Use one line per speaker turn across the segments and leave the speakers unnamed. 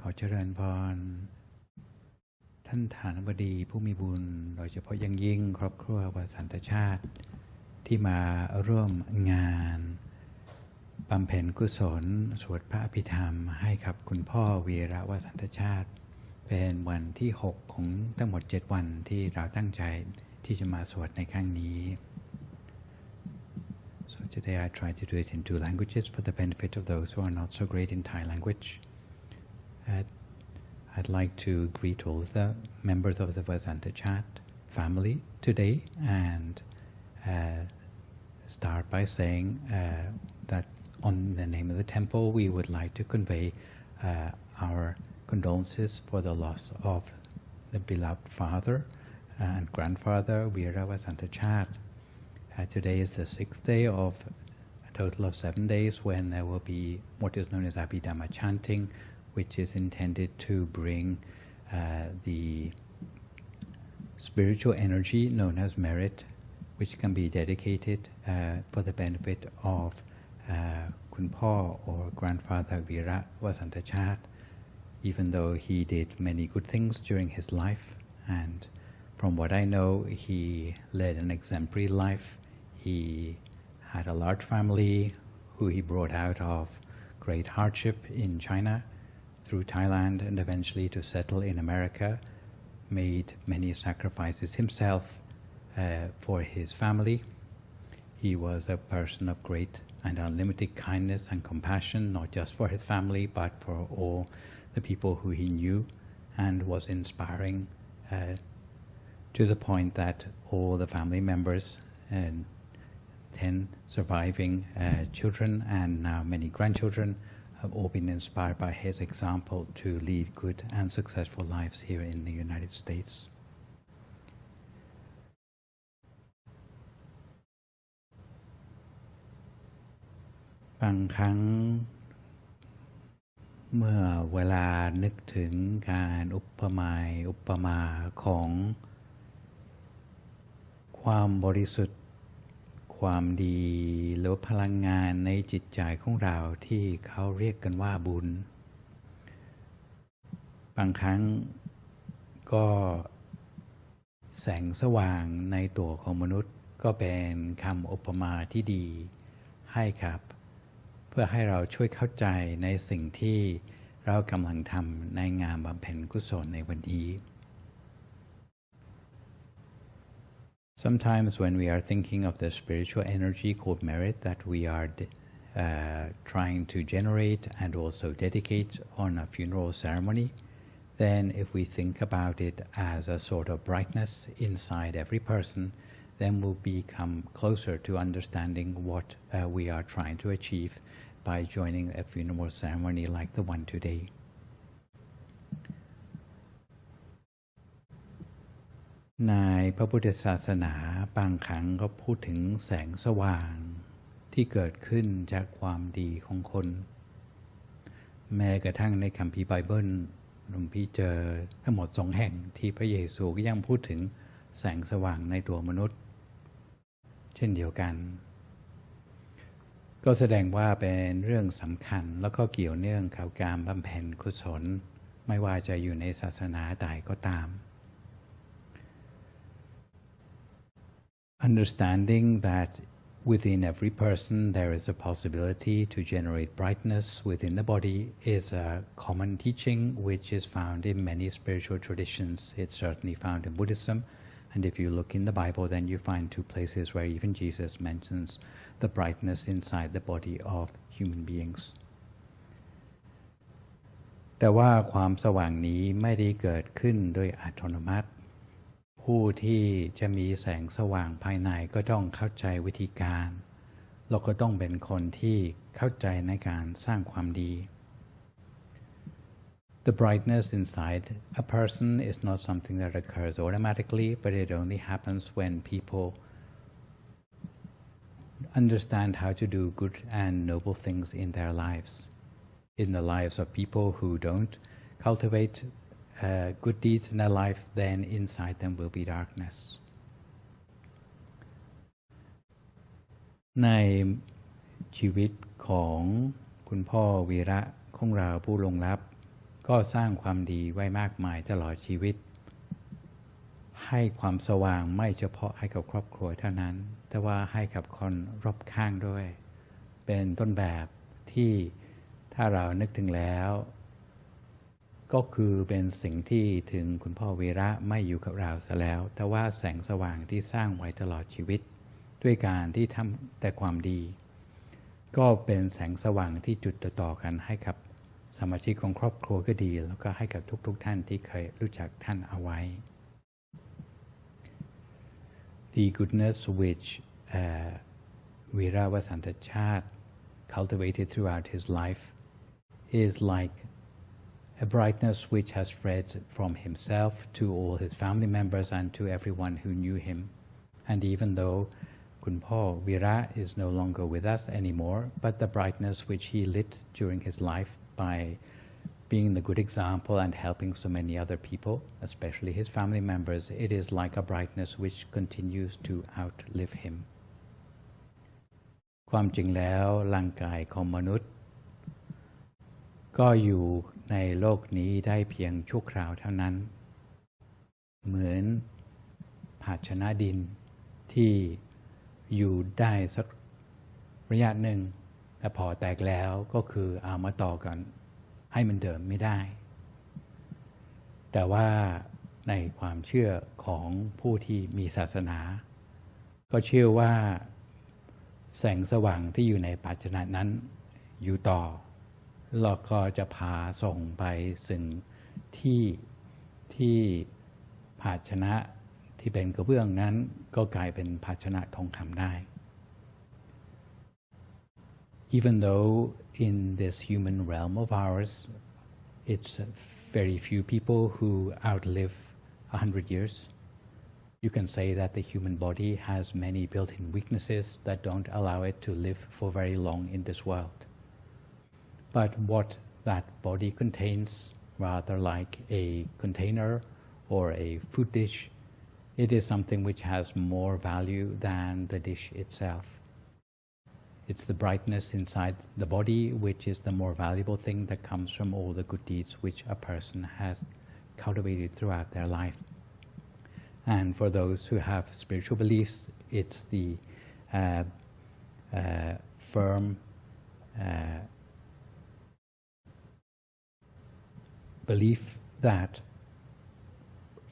อเจริญพรท่านฐานบดีผู้มีบุญโดยเฉพาะอย่างยิ่งครอบครัววสันตชาติที่มาร่วมงานบำเพ็ญกุศลสวดพระอภิธรรมให้กับคุณพ่อวีระวสันตชาติเป็นวันที่6ของทั้งหมด7วันที่เราตั้งใจที่จะมาสวดในครั้งนี้ So today I try to do it in 2 languages for the benefit of those who are not so great in Thai language. I'd like to greet all the members of the Vassantachart family today and start by saying that on the name of the temple we would like to convey our condolences for the loss of the beloved father and grandfather Veera Vassantachart. Today is the 6th day of a total of 7 days when there will be what is known as Abhidhamma chanting, which is intended to bring the spiritual energy known as merit, which can be dedicated for the benefit of Kun Po or grandfather Veera Vassantachart, even though he did many good things during his life. And from what I know, he led an exemplary life. He had a large family who he brought out of great hardship in China through Thailand and eventually to settle in America, made many sacrifices himself for his family. He was a person of great and unlimited kindness and compassion, not just for his family, but for all the people who he knew, and was inspiring to the point that all the family members and 10 surviving children and now many grandchildren have all been inspired by his example to lead good and successful lives here in the United States. บางครั้งเมื่อเวลานึกถึงการอุปมาของความบริสุทธิ์ความดีหรือพลังงานในจิตใจของเราที่เขาเรียกกันว่าบุญบางครั้งก็แสงสว่างในตัวของมนุษย์ก็เป็นคำอุปมาที่ดีให้ครับเพื่อให้เราช่วยเข้าใจในสิ่งที่เรากำลังทำในงานบำเพ็ญกุศลในวันนี้Sometimes when we are thinking of the spiritual energy called merit that we are trying to generate and also dedicate on a funeral ceremony, then if we think about it as a sort of brightness inside every person, then we'll become closer to understanding what we are trying to achieve by joining a funeral ceremony like the one today.ในพระพุทธศาสนาบางครั้งก็พูดถึงแสงสว่างที่เกิดขึ้นจากความดีของคนแม้กระทั่งในคัมภีร์ไบเบิลหลวงพี่เจอทั้งหมด2 แห่งที่พระเยซูก็ยังพูดถึงแสงสว่างในตัวมนุษย์เช่นเดียวกันก็แสดงว่าเป็นเรื่องสำคัญแล้วก็เกี่ยวเนื่องกับการบำเพ็ญกุศลไม่ว่าจะอยู่ในศาสนาใดก็ตามUnderstanding that within every person there is a possibility to generate brightness within the body is a common teaching which is found in many spiritual traditions. It's certainly found in Buddhism, and if you look in the Bible then you find 2 places where even Jesus mentions the brightness inside the body of human beings. แต่ว่าความสว่างนี้ไม่ได้เกิดขึ้นโดยอัตโนมัติผู้ที่จะมีแสงสว่างภายในก็ต้องเข้าใจวิธีการแล้วก็ต้องเป็นคนที่เข้าใจในการสร้างความดี The brightness inside a person is not something that occurs automatically, but it only happens when people understand how to do good and noble things in their lives. In the lives of people who don't cultivate good deeds in their life, then inside them will be darkness. ในชีวิตของคุณพ่อวีระของเราผู้ล่วงลับ ก็สร้างความดีไว้มากมายตลอดชีวิตให้ความสว่างไม่เฉพาะให้กับครอบครัวเท่านั้นแต่ว่าให้กับคนรอบข้างด้วยเป็นต้นแบบที่ถ้าเรานึกถึงแล้วก็คือเป็นสิ่งที่ถึงคุณพ่อวีระไม่อยู่กับเราซะแล้วแต่ว่าแสงสว่างที่สร้างไว้ตลอดชีวิตด้วยการที่ทำแต่ความดีก็เป็นแสงสว่างที่จุดต่อๆกันให้กับสมาชิกของครอบครัวก็ดีแล้วก็ให้กับทุกๆท่านที่เคยรู้จักท่านเอาไว้ The goodness which Veera Vassantachart cultivated throughout his life is like a brightness which has spread from himself to all his family members and to everyone who knew him. And even though Kun Po Veera is no longer with us anymore, but the brightness which he lit during his life by being the good example and helping so many other people, especially his family members, it is like a brightness which continues to outlive him. ความจริงแล้วร่างกายของมนุษย์ก็อยู่ในโลกนี้ได้เพียงชั่วคราวเท่านั้นเหมือนภาชนะดินที่อยู่ได้สักระยะหนึ่งแต่พอแตกแล้วก็คือเอามาต่อกันให้มันเดิมไม่ได้แต่ว่าในความเชื่อของผู้ที่มีศาสนาก็เชื่อว่าแสงสว่างที่อยู่ในภาชนะนั้นอยู่ต่อแล้วก็จะพาส่งไปซึ่งที่ภาชนะที่เป็นกระเบื้องนั้นก็กลายเป็นภาชนะทองคำได้ Even though in this human realm of ours it's very few people who outlive 100 years, you can say that the human body has many built-in weaknesses that don't allow it to live for very long in this world. But what that body contains, rather like a container or a food dish, it is something which has more value than the dish itself. It's the brightness inside the body which is the more valuable thing that comes from all the good deeds which a person has cultivated throughout their life. And for those who have spiritual beliefs, it's the firm belief that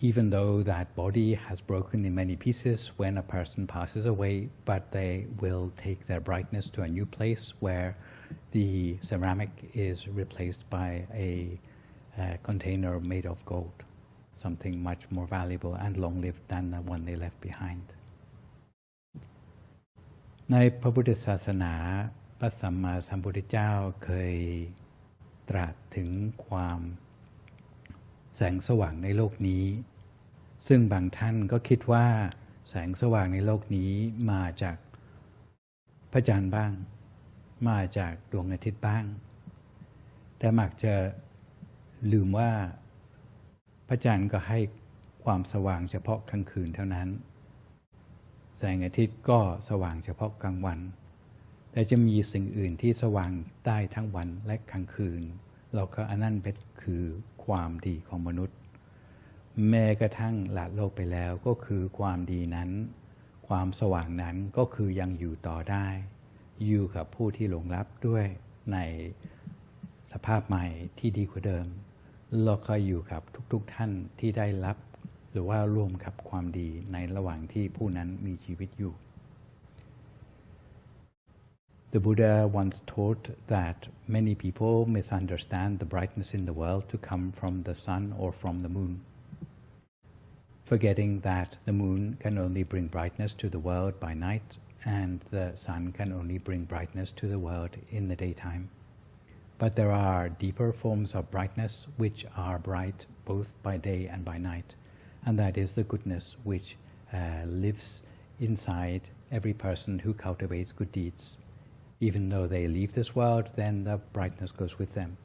even though that body has broken in many pieces when a person passes away, but they will take their brightness to a new place where the ceramic is replaced by a container made of gold, something much more valuable and long-lived than the one they left behind. ในพระพุทธศาสนาพระสัมมาสัมพุทธเจ้าเคยตรัสถึงความแสงสว่างในโลกนี้ซึ่งบางท่านก็คิดว่าแสงสว่างในโลกนี้มาจากพระจันทร์บ้างมาจากดวงอาทิตย์บ้างแต่มักจะลืมว่าพระจันทร์ก็ให้ความสว่างเฉพาะกลางคืนเท่านั้นแสงอาทิตย์ก็สว่างเฉพาะกลางวันแต่จะมีสิ่งอื่นที่สว่างได้ทั้งวันและกลางคืนแล้วก็อันนั้นเป็นคือความดีของมนุษย์แม้กระทั่งละโลกไปแล้วก็คือความดีนั้นความสว่างนั้นก็คือยังอยู่ต่อได้อยู่กับผู้ที่หลงลับด้วยในสภาพใหม่ที่ดีกว่าเดิมแล้วก็อยู่กับทุกๆท่านที่ได้รับหรือว่าร่วมกับความดีในระหว่างที่ผู้นั้นมีชีวิตอยู่ The Buddha once taught that many people misunderstand the brightness in the world to come from the sun or from the moon, forgetting that the moon can only bring brightness to the world by night and the sun can only bring brightness to the world in the daytime. But there are deeper forms of brightness which are bright both by day and by night, and that is the goodness which lives inside every person who cultivates good deeds. Even though they leave this world, then the brightness goes with them.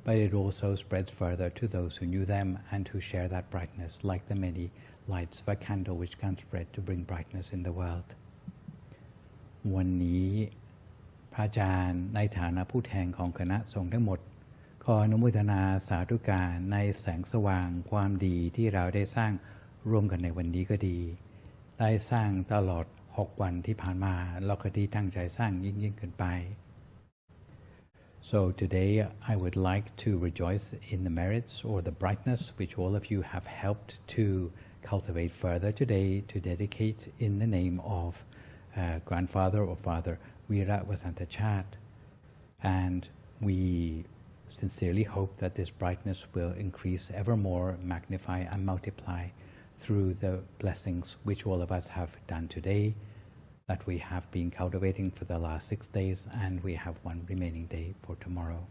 But it also spreads further to those who knew them and who share that brightness, like the many lights of a candle which can spread to bring brightness in the world. วันนี้พระอาจารย์ในฐานะผู้แทนของคณะสงฆ์ทั้งหมด ขออนุโมทนาสาธุการในแสงสว่างความดีที่เราได้สร้างร่วมกันในวันนี้ก็ดีได้สร้างตลอด6 วันที่ผ่านมาเราก็ที่ตั้งใจสร้างยิ่งขึ้นไป So today I would like to rejoice in the merits or the brightness which all of you have helped to cultivate further today to dedicate in the name of grandfather or father Veera Vassantachart. And we sincerely hope that this brightness will increase ever more, magnify and multiply through the blessings which all of us have done today, that we have been cultivating for the last 6 days, and we have one remaining day for tomorrow.